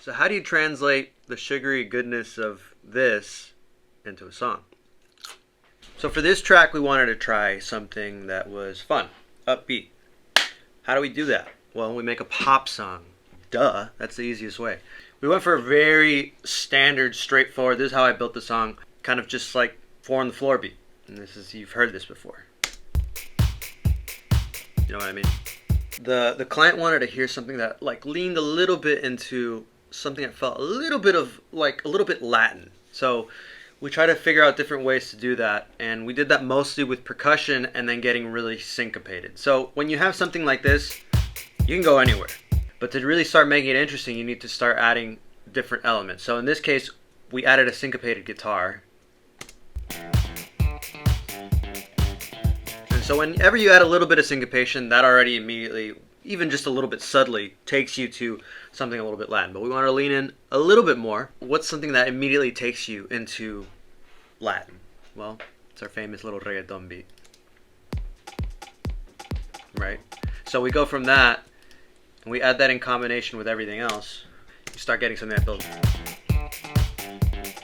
So how do you translate the sugary goodness of this into a song? So for this track, we wanted to try something that was fun, upbeat. How do we do that? Well, we make a pop song. Duh, that's the easiest way. We went for a very standard, straightforward, this is how I built the song, kind of just like 4 on the floor beat. And this is, you've heard this before. You know what I mean? The client wanted to hear something that like leaned a little bit into something that felt a little bit Latin. So we try to figure out different ways to do that, and we did that mostly with percussion and then getting really syncopated. So when you have something like this, you can go anywhere. But to really start making it interesting, you need to start adding different elements. So in this case, we added a syncopated guitar. And so whenever you add a little bit of syncopation, that already immediately, even just a little bit subtly, takes you to something a little bit Latin. But we want to lean in a little bit more. What's something that immediately takes you into Latin? Well, it's our famous little reggaeton beat. Right? So we go from that, and we add that in combination with everything else. You start getting something that builds.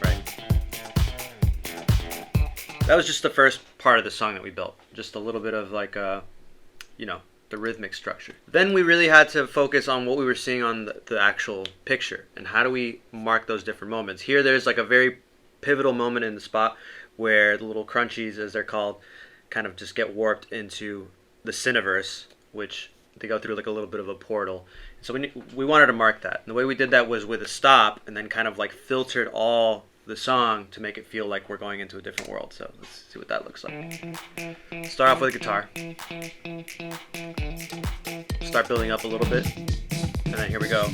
Right? That was just the first part of the song that we built. Just a little bit of like, the rhythmic structure. Then we really had to focus on what we were seeing on the actual picture, and how do we mark those different moments. Here there's like a very pivotal moment in the spot where the little crunchies, as they're called, kind of just get warped into the Cinnaverse, which they go through like a little bit of a portal. So we wanted to mark that. And the way we did that was with a stop, and then kind of like filtered all the song to make it feel like we're going into a different world. So let's see what that looks like. Start off with a guitar. Start building up a little bit. And then here we go.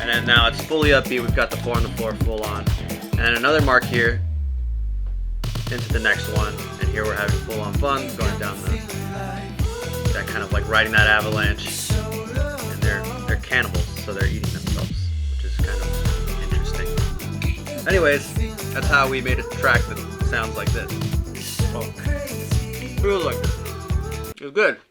And then now it's fully upbeat. We've got the 4 on the floor full on. And then another mark here into the next one. And here we're having full on fun, going down that kind of like riding that avalanche. And they're cannibals, so they're eating themselves, which is kind of interesting. Anyways, that's how we made a track that sounds like this. Oh. Feels like this. It's good.